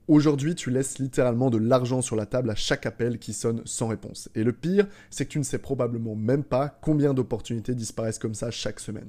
Aujourd'hui, tu laisses littéralement de l'argent sur la table à chaque appel qui sonne sans réponse. Et le pire, c'est que tu ne sais probablement même pas combien d'opportunités disparaissent comme ça chaque semaine.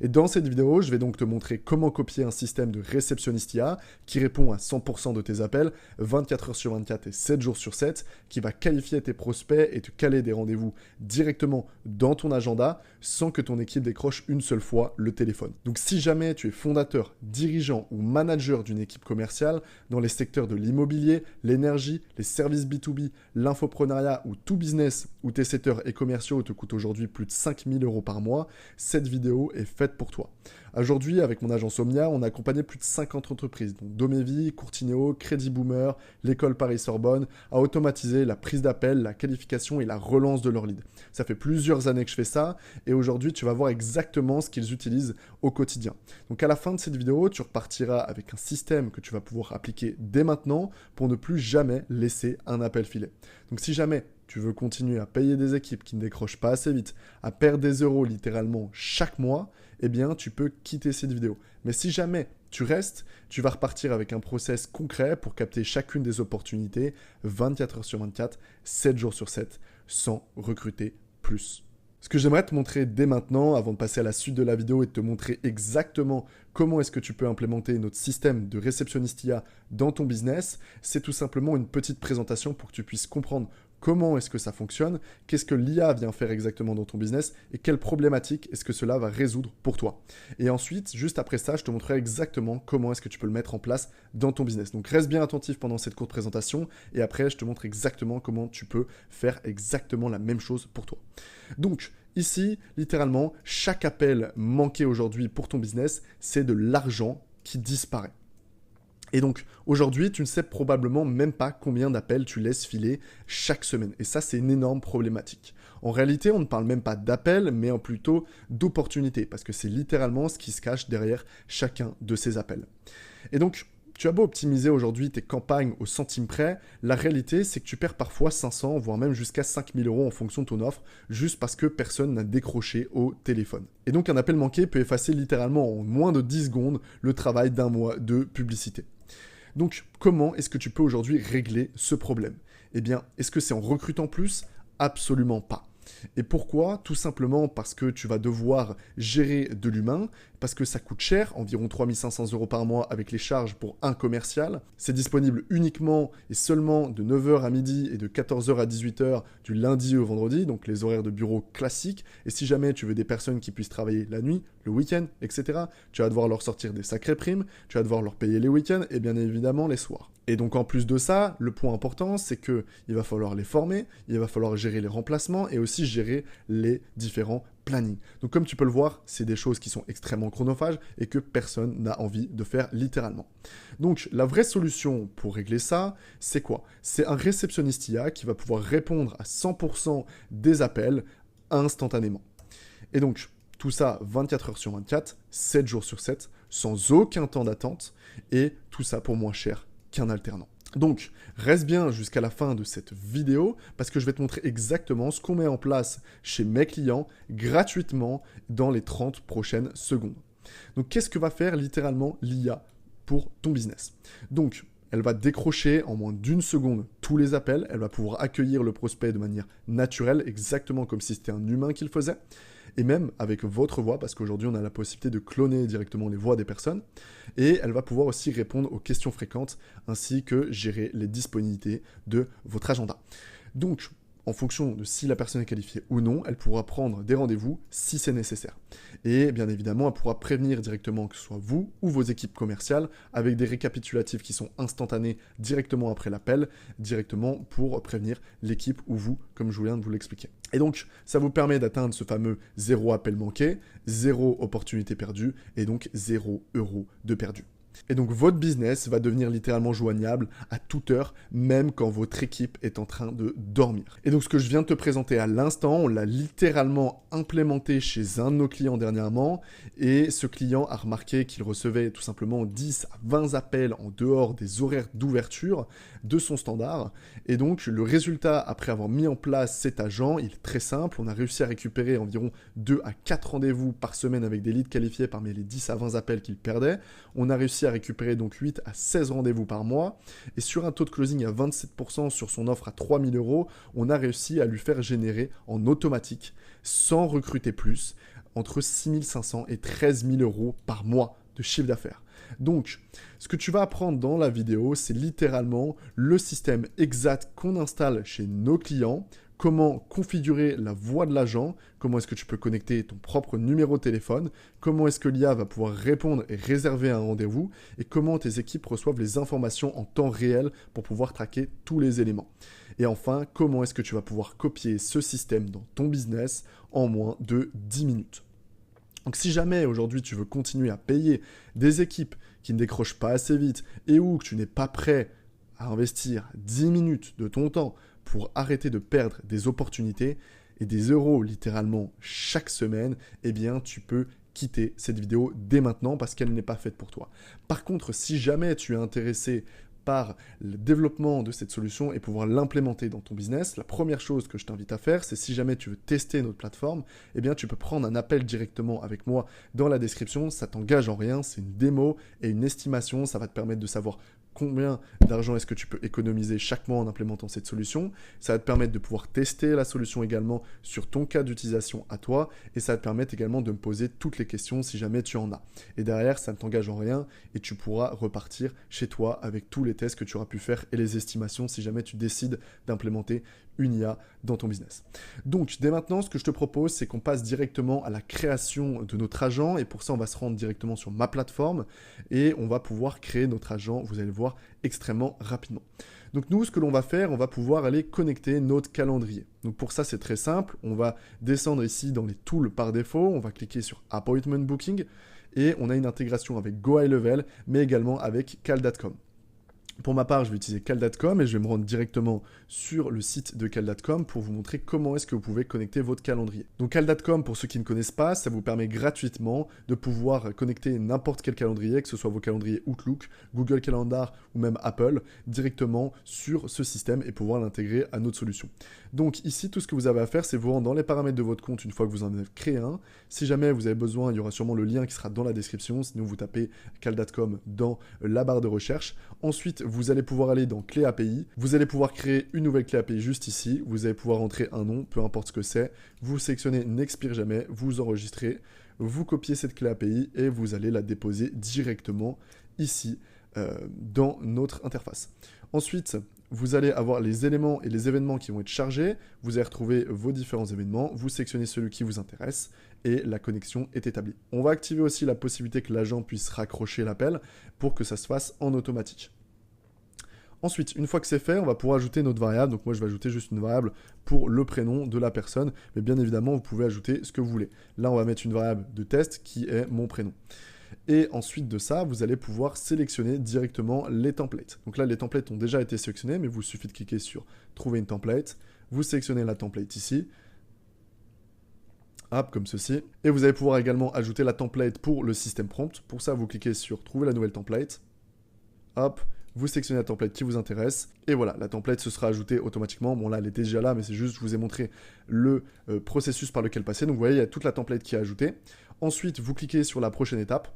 Et dans cette vidéo, je vais donc te montrer comment copier un système de réceptionniste IA qui répond à 100% de tes appels, 24 heures sur 24 et 7 jours sur 7, qui va qualifier tes prospects et te caler des rendez-vous directement dans ton agenda sans que ton équipe décroche une seule fois le téléphone. Donc si jamais tu es fondateur, dirigeant ou manager d'une équipe commerciale dans les secteurs de l'immobilier, l'énergie, les services B2B, l'infoprenariat ou tout business où tes setters et commerciaux te coûtent aujourd'hui plus de 5 000 € par mois, cette vidéo est faite pour toi. Aujourd'hui, avec mon agence Omnia, on a accompagné plus de 50 entreprises, dont Domevi, Courtineo, Crédit Boomer, l'école Paris-Sorbonne, à automatiser la prise d'appel, la qualification et la relance de leurs leads. Ça fait plusieurs années que je fais ça, et aujourd'hui, tu vas voir exactement ce qu'ils utilisent au quotidien. Donc à la fin de cette vidéo, tu repartiras avec un système que tu vas pouvoir appliquer dès maintenant pour ne plus jamais laisser un appel filer. Donc si jamais tu veux continuer à payer des équipes qui ne décrochent pas assez vite, à perdre des euros littéralement chaque mois, eh bien tu peux quitter cette vidéo. Mais si jamais tu restes, tu vas repartir avec un process concret pour capter chacune des opportunités 24 heures sur 24, 7 jours sur 7, sans recruter plus. Ce que j'aimerais te montrer dès maintenant, avant de passer à la suite de la vidéo et de te montrer exactement comment est-ce que tu peux implémenter notre système de réceptionniste IA dans ton business, c'est tout simplement une petite présentation pour que tu puisses comprendre comment est-ce que ça fonctionne, qu'est-ce que l'IA vient faire exactement dans ton business et quelles problématiques est-ce que cela va résoudre pour toi. Et ensuite, juste après ça, je te montrerai exactement comment est-ce que tu peux le mettre en place dans ton business. Donc reste bien attentif pendant cette courte présentation et après, je te montre exactement comment tu peux faire exactement la même chose pour toi. Donc, ici, littéralement, chaque appel manqué aujourd'hui pour ton business, c'est de l'argent qui disparaît. Et donc, aujourd'hui, tu ne sais probablement même pas combien d'appels tu laisses filer chaque semaine. Et ça, c'est une énorme problématique. En réalité, on ne parle même pas d'appels, mais plutôt d'opportunités, parce que c'est littéralement ce qui se cache derrière chacun de ces appels. Et donc, tu as beau optimiser aujourd'hui tes campagnes au centime près, la réalité, c'est que tu perds parfois 500, voire même jusqu'à 5000 € en fonction de ton offre, juste parce que personne n'a décroché au téléphone. Et donc, un appel manqué peut effacer littéralement en moins de 10 secondes le travail d'un mois de publicité. Donc, comment est-ce que tu peux aujourd'hui régler ce problème? Eh bien, est-ce que c'est en recrutant plus? Absolument pas. Et pourquoi? Tout simplement parce que tu vas devoir gérer de l'humain, parce que ça coûte cher, environ 3 500 € par mois avec les charges pour un commercial. C'est disponible uniquement et seulement de 9 h à midi et de 14 h à 18 h du lundi au vendredi, donc les horaires de bureau classiques. Et si jamais tu veux des personnes qui puissent travailler la nuit, le week-end, etc., tu vas devoir leur sortir des sacrées primes, tu vas devoir leur payer les week-ends et bien évidemment les soirs. Et donc en plus de ça, le point important, c'est qu'il va falloir les former, il va falloir gérer les remplacements et aussi gérer les différents plannings. Donc comme tu peux le voir, c'est des choses qui sont extrêmement chronophages et que personne n'a envie de faire littéralement. Donc la vraie solution pour régler ça, c'est quoi? C'est un réceptionniste IA qui va pouvoir répondre à 100% des appels instantanément. Et donc tout ça 24 heures sur 24, 7 jours sur 7, sans aucun temps d'attente et tout ça pour moins cher qu'un alternant. Donc, reste bien jusqu'à la fin de cette vidéo parce que je vais te montrer exactement ce qu'on met en place chez mes clients gratuitement dans les 30 prochaines secondes. Donc, qu'est-ce que va faire littéralement l'IA pour ton business? Donc, elle va décrocher en moins d'une seconde tous les appels, elle va pouvoir accueillir le prospect de manière naturelle, exactement comme si c'était un humain qui le faisait, et même avec votre voix, parce qu'aujourd'hui on a la possibilité de cloner directement les voix des personnes, et elle va pouvoir aussi répondre aux questions fréquentes, ainsi que gérer les disponibilités de votre agenda. Donc, en fonction de si la personne est qualifiée ou non, elle pourra prendre des rendez-vous si c'est nécessaire. Et bien évidemment, elle pourra prévenir directement que ce soit vous ou vos équipes commerciales avec des récapitulatifs qui sont instantanés directement après l'appel, directement pour prévenir l'équipe ou vous, comme je viens de vous l'expliquer. Et donc, ça vous permet d'atteindre ce fameux 0 appel manqué, 0 opportunité perdue et donc 0 € de perdu. Et donc votre business va devenir littéralement joignable à toute heure, même quand votre équipe est en train de dormir. Et donc ce que je viens de te présenter à l'instant, on l'a littéralement implémenté chez un de nos clients dernièrement, et ce client a remarqué qu'il recevait tout simplement 10 à 20 appels en dehors des horaires d'ouverture de son standard. Et donc le résultat, après avoir mis en place cet agent, il est très simple. On a réussi à récupérer environ 2 à 4 rendez-vous par semaine avec des leads qualifiés parmi les 10 à 20 appels qu'il perdait. On a réussi réussi à récupérer donc 8 à 16 rendez-vous par mois. Et sur un taux de closing à 27% sur son offre à 3000 euros, on a réussi à lui faire générer en automatique, sans recruter plus, entre 6500 et 13 000 euros par mois de chiffre d'affaires. Donc, ce que tu vas apprendre dans la vidéo, c'est littéralement le système exact qu'on installe chez nos clients, comment configurer la voix de l'agent, comment est-ce que tu peux connecter ton propre numéro de téléphone, comment est-ce que l'IA va pouvoir répondre et réserver un rendez-vous, et comment tes équipes reçoivent les informations en temps réel pour pouvoir traquer tous les éléments. Et enfin, comment est-ce que tu vas pouvoir copier ce système dans ton business en moins de 10 minutes. Donc si jamais aujourd'hui tu veux continuer à payer des équipes qui ne décrochent pas assez vite et ou que tu n'es pas prêt à investir 10 minutes de ton temps pour arrêter de perdre des opportunités et des euros littéralement chaque semaine, eh bien tu peux quitter cette vidéo dès maintenant parce qu'elle n'est pas faite pour toi. Par contre, si jamais tu es intéressé par le développement de cette solution et pouvoir l'implémenter dans ton business, la première chose que je t'invite à faire, c'est si jamais tu veux tester notre plateforme, eh bien tu peux prendre un appel directement avec moi dans la description, ça t'engage en rien, c'est une démo et une estimation, ça va te permettre de savoir combien d'argent est-ce que tu peux économiser chaque mois en implémentant cette solution. Ça va te permettre de pouvoir tester la solution également sur ton cas d'utilisation à toi et ça va te permettre également de me poser toutes les questions si jamais tu en as. Et derrière, ça ne t'engage en rien et tu pourras repartir chez toi avec tous les tests que tu auras pu faire et les estimations si jamais tu décides d'implémenter une IA dans ton business. Donc, dès maintenant, ce que je te propose, c'est qu'on passe directement à la création de notre agent et pour ça, on va se rendre directement sur ma plateforme et on va pouvoir créer notre agent, vous allez le voir, extrêmement rapidement. Donc nous, ce que l'on va faire, on va pouvoir aller connecter notre calendrier. Donc pour ça, c'est très simple. On va descendre ici dans les tools par défaut. On va cliquer sur Appointment Booking et on a une intégration avec GoHighLevel, mais également avec Cal.com. Pour ma part, je vais utiliser Cal.com et je vais me rendre directement sur le site de Cal.com pour vous montrer comment est-ce que vous pouvez connecter votre calendrier. Donc Cal.com, pour ceux qui ne connaissent pas, ça vous permet gratuitement de pouvoir connecter n'importe quel calendrier, que ce soit vos calendriers Outlook, Google Calendar ou même Apple, directement sur ce système et pouvoir l'intégrer à notre solution. Donc ici, tout ce que vous avez à faire, c'est vous rendre dans les paramètres de votre compte une fois que vous en avez créé un. Si jamais vous avez besoin, il y aura sûrement le lien qui sera dans la description. Sinon, vous tapez Cal.com dans la barre de recherche. Ensuite, vous allez pouvoir aller dans Clé API. Vous allez pouvoir créer une nouvelle clé API juste ici. Vous allez pouvoir entrer un nom, peu importe ce que c'est. Vous sélectionnez N'expire jamais, vous enregistrez, vous copiez cette clé API et vous allez la déposer directement ici dans notre interface. Ensuite, vous allez avoir les éléments et les événements qui vont être chargés. Vous allez retrouver vos différents événements. Vous sélectionnez celui qui vous intéresse et la connexion est établie. On va activer aussi la possibilité que l'agent puisse raccrocher l'appel pour que ça se fasse en automatique. Ensuite, une fois que c'est fait, on va pouvoir ajouter notre variable. Donc moi, je vais ajouter juste une variable pour le prénom de la personne. Mais bien évidemment, vous pouvez ajouter ce que vous voulez. Là, on va mettre une variable de test qui est mon prénom. Et ensuite de ça, vous allez pouvoir sélectionner directement les templates. Donc là, les templates ont déjà été sélectionnés, mais il vous suffit de cliquer sur « Trouver une template ». Vous sélectionnez la template ici. Hop, comme ceci. Et vous allez pouvoir également ajouter la template pour le système prompt. Pour ça, vous cliquez sur « Trouver la nouvelle template ». Hop, vous sélectionnez la template qui vous intéresse. Et voilà, la template se sera ajoutée automatiquement. Bon là, elle était déjà là, mais c'est juste, je vous ai montré le processus par lequel passer. Donc vous voyez, il y a toute la template qui est ajoutée. Ensuite, vous cliquez sur la prochaine étape.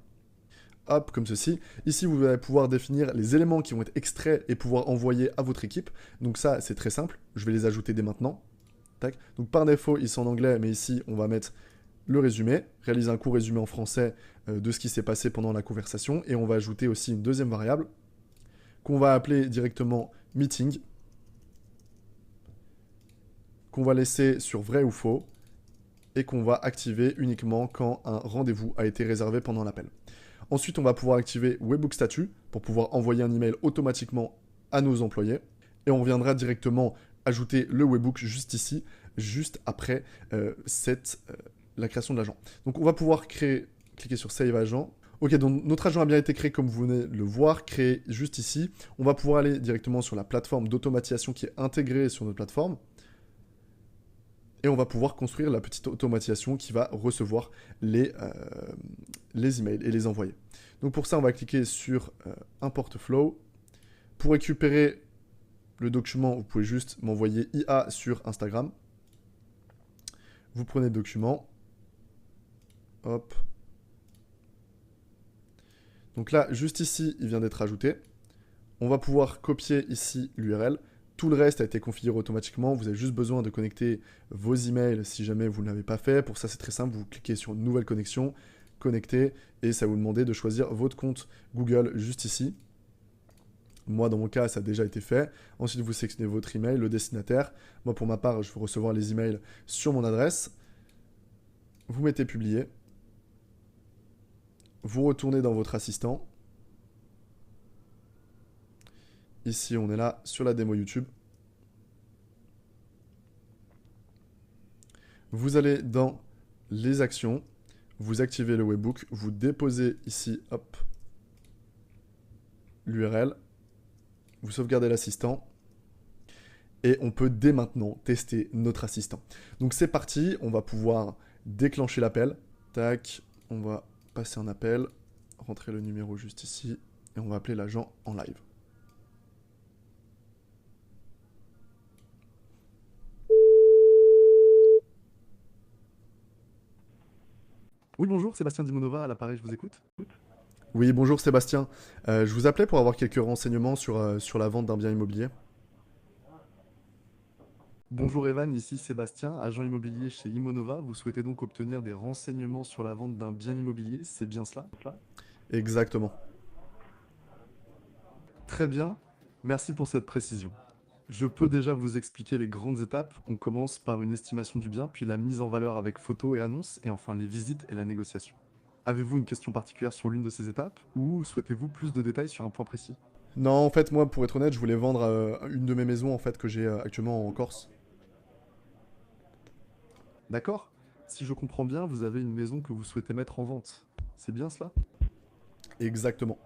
Hop, comme ceci. Ici, vous allez pouvoir définir les éléments qui vont être extraits et pouvoir envoyer à votre équipe. Donc ça, c'est très simple. Je vais les ajouter dès maintenant. Tac. Donc par défaut, ils sont en anglais, mais ici, on va mettre le résumé, réaliser un court résumé en français de ce qui s'est passé pendant la conversation. Et on va ajouter aussi une deuxième variable qu'on va appeler directement meeting, qu'on va laisser sur vrai ou faux, et qu'on va activer uniquement quand un rendez-vous a été réservé pendant l'appel. Ensuite, on va pouvoir activer Webhook Statut pour pouvoir envoyer un email automatiquement à nos employés. Et on reviendra directement ajouter le webhook juste ici, juste après la création de l'agent. Donc on va pouvoir cliquer sur Save Agent. Ok, donc notre agent a bien été créé comme vous venez de le voir, créé juste ici. On va pouvoir aller directement sur la plateforme d'automatisation qui est intégrée sur notre plateforme. Et on va pouvoir construire la petite automatisation qui va recevoir les emails et les envoyer. Donc pour ça, on va cliquer sur Import Flow. Pour récupérer le document, vous pouvez juste m'envoyer IA sur Instagram. Vous prenez le document. Hop. Donc là, juste ici, il vient d'être ajouté. On va pouvoir copier ici l'URL. Tout le reste a été configuré automatiquement. Vous avez juste besoin de connecter vos emails si jamais vous ne l'avez pas fait. Pour ça, c'est très simple. Vous cliquez sur Nouvelle connexion, connecter, et ça va vous demander de choisir votre compte Google juste ici. Moi, dans mon cas, ça a déjà été fait. Ensuite, vous sélectionnez votre email, le destinataire. Moi, pour ma part, je veux recevoir les emails sur mon adresse. Vous mettez publier. Vous retournez dans votre assistant. Ici, on est là sur la démo YouTube. Vous allez dans les actions. Vous activez le webbook. Vous déposez ici, hop, l'URL. Vous sauvegardez l'assistant et on peut dès maintenant tester notre assistant. Donc c'est parti, on va pouvoir déclencher l'appel. Tac, on va passer un appel, rentrer le numéro juste ici et on va appeler l'agent en live. Oui, bonjour, Sébastien Dimonova à l'appareil, je vous écoute. Oui, bonjour Sébastien. Je vous appelais pour avoir quelques renseignements sur la vente d'un bien immobilier. Bonjour Evan, ici Sébastien, agent immobilier chez Imonova. Vous souhaitez donc obtenir des renseignements sur la vente d'un bien immobilier, c'est bien cela? Exactement. Très bien, merci pour cette précision. Je peux déjà vous expliquer les grandes étapes. On commence par une estimation du bien, puis la mise en valeur avec photos et annonces, et enfin les visites et la négociation. Avez-vous une question particulière sur l'une de ces étapes, ou souhaitez-vous plus de détails sur un point précis? Non, en fait, moi, pour être honnête, je voulais vendre une de mes maisons en fait que j'ai actuellement en Corse. D'accord? Si je comprends bien, vous avez une maison que vous souhaitez mettre en vente. C'est bien cela? Exactement.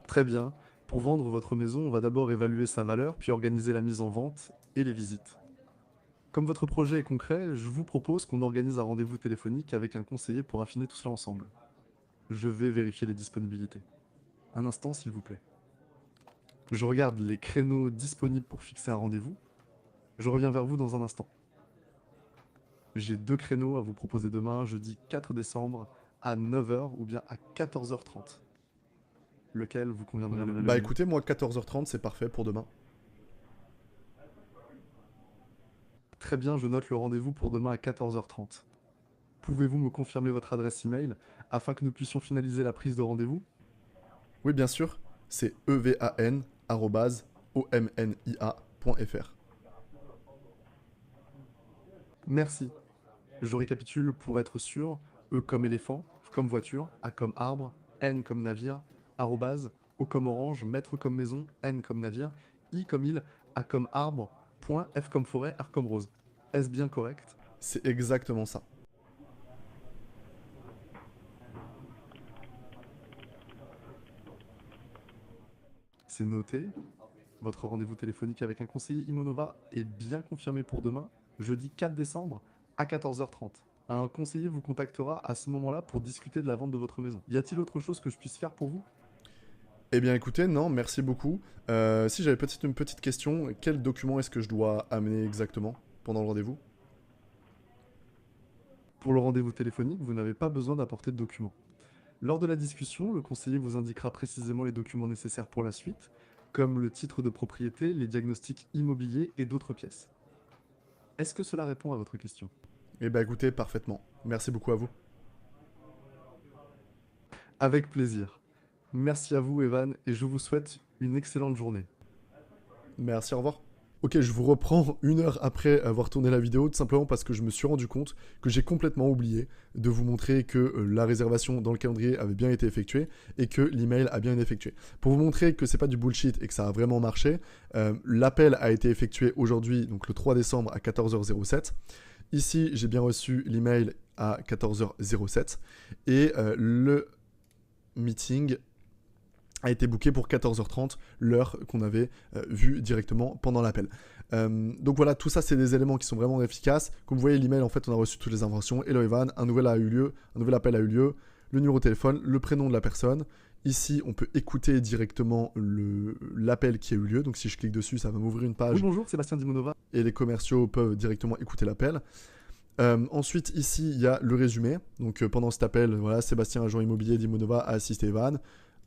Très bien. Pour vendre votre maison, on va d'abord évaluer sa valeur, puis organiser la mise en vente et les visites. Comme votre projet est concret, je vous propose qu'on organise un rendez-vous téléphonique avec un conseiller pour affiner tout cela ensemble. Je vais vérifier les disponibilités. Un instant, s'il vous plaît. Je regarde les créneaux disponibles pour fixer un rendez-vous. Je reviens vers vous dans un instant. J'ai 2 créneaux à vous proposer demain, jeudi 4 décembre, à 9 h ou bien à 14 h 30. Lequel vous conviendrait le Bah mieux? écoutez, moi 14h30 c'est parfait pour demain. Très bien, je note le rendez-vous pour demain à 14 h 30. Pouvez-vous me confirmer votre adresse email afin que nous puissions finaliser la prise de rendez-vous? Oui, bien sûr, c'est evan@omnia.fr. Merci. Je récapitule pour être sûr. E comme éléphant, F comme voiture, A comme arbre, N comme navire, arrobase, O comme orange, maître comme maison, N comme navire, I comme île, A comme arbre, point, F comme forêt, R comme rose. Est-ce bien correct? C'est exactement ça. C'est noté. Votre rendez-vous téléphonique avec un conseiller Imonova est bien confirmé pour demain, jeudi 4 décembre, à 14 h 30. Un conseiller vous contactera à ce moment-là pour discuter de la vente de votre maison. Y a-t-il autre chose que je puisse faire pour vous? Eh bien écoutez, non, merci beaucoup. Si j'avais une petite question, quel document est-ce que je dois amener exactement pendant le rendez-vous? Pour le rendez-vous téléphonique, vous n'avez pas besoin d'apporter de documents. Lors de la discussion, le conseiller vous indiquera précisément les documents nécessaires pour la suite, comme le titre de propriété, les diagnostics immobiliers et d'autres pièces. Est-ce que cela répond à votre question? Eh bien écoutez, parfaitement. Merci beaucoup à vous. Avec plaisir. Merci à vous, Evan, et je vous souhaite une excellente journée. Merci, au revoir. Ok, je vous reprends une heure après avoir tourné la vidéo, tout simplement parce que je me suis rendu compte que j'ai complètement oublié de vous montrer que la réservation dans le calendrier avait bien été effectuée et que l'email a bien été effectué. Pour vous montrer que c'est pas du bullshit et que ça a vraiment marché, l'appel a été effectué aujourd'hui, donc le 3 décembre à 14h07. Ici, j'ai bien reçu l'email à 14h07 et le meeting a été booké pour 14h30, l'heure qu'on avait vue directement pendant l'appel. Donc voilà, tout ça, c'est des éléments qui sont vraiment efficaces. Comme vous voyez, l'email, en fait, on a reçu toutes les informations. Hello Evan, un nouvel appel a eu lieu, le numéro de téléphone, le prénom de la personne. Ici, on peut écouter directement l'appel qui a eu lieu. Donc si je clique dessus, ça va m'ouvrir une page. Oui, bonjour, Sébastien Dimonova. Et les commerciaux peuvent directement écouter l'appel. Ensuite, ici, il y a le résumé. Donc, pendant cet appel, voilà, Sébastien, agent immobilier d'Imonova, a assisté Evan.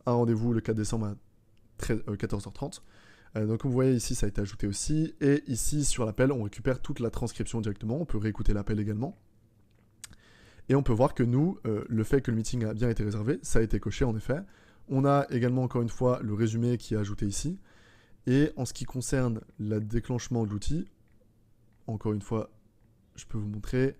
Un rendez-vous le 4 décembre à 14h30. Donc, comme vous voyez ici, ça a été ajouté aussi. Et ici, sur l'appel, on récupère toute la transcription directement. On peut réécouter l'appel également. Et on peut voir que nous, le fait que le meeting a bien été réservé, ça a été coché en effet. On a également, encore une fois, le résumé qui est ajouté ici. Et en ce qui concerne le déclenchement de l'outil, encore une fois, je peux vous montrer.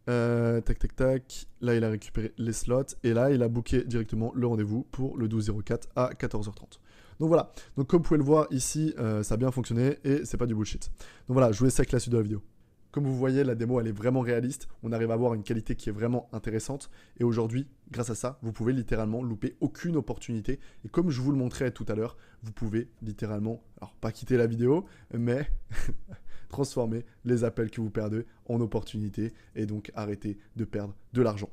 Tac, tac, tac. Là, il a récupéré les slots. Et là, il a booké directement le rendez-vous pour le 12-04 à 14h30. Donc voilà. Donc comme vous pouvez le voir ici, ça a bien fonctionné et c'est pas du bullshit. Donc voilà, je vous laisse avec la suite de la vidéo. Comme vous voyez, la démo, elle est vraiment réaliste. On arrive à avoir une qualité qui est vraiment intéressante. Et aujourd'hui, grâce à ça, vous pouvez littéralement louper aucune opportunité. Et comme je vous le montrais tout à l'heure, vous pouvez littéralement, alors pas quitter la vidéo, mais transformer les appels que vous perdez en opportunités et donc arrêter de perdre de l'argent.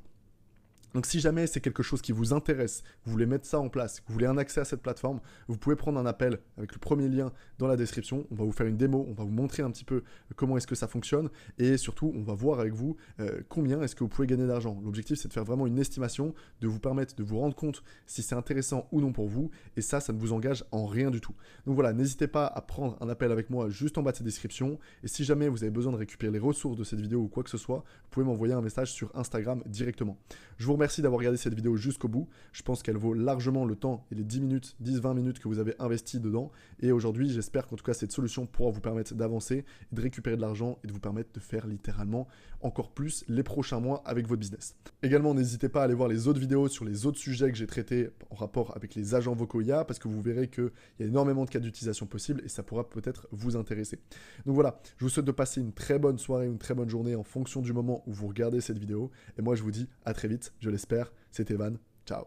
Donc si jamais c'est quelque chose qui vous intéresse, vous voulez mettre ça en place, vous voulez un accès à cette plateforme, vous pouvez prendre un appel avec le premier lien dans la description. On va vous faire une démo, on va vous montrer un petit peu comment est-ce que ça fonctionne et surtout on va voir avec vous combien est-ce que vous pouvez gagner d'argent. L'objectif c'est de faire vraiment une estimation, de vous permettre de vous rendre compte si c'est intéressant ou non pour vous et ça ne vous engage en rien du tout. Donc voilà, n'hésitez pas à prendre un appel avec moi juste en bas de cette description et si jamais vous avez besoin de récupérer les ressources de cette vidéo ou quoi que ce soit, vous pouvez m'envoyer un message sur Instagram directement. Je vous remercie d'avoir regardé cette vidéo jusqu'au bout. Je pense qu'elle vaut largement le temps et les 10-20 minutes que vous avez investi dedans. Et aujourd'hui, j'espère qu'en tout cas, cette solution pourra vous permettre d'avancer, de récupérer de l'argent et de vous permettre de faire littéralement encore plus les prochains mois avec votre business. Également, n'hésitez pas à aller voir les autres vidéos sur les autres sujets que j'ai traités en rapport avec les agents vocaux IA parce que vous verrez qu'il y a énormément de cas d'utilisation possibles et ça pourra peut-être vous intéresser. Donc voilà, je vous souhaite de passer une très bonne soirée, une très bonne journée en fonction du moment où vous regardez cette vidéo. Et moi, je vous dis à très vite, je l'espère. C'était Evan. Ciao.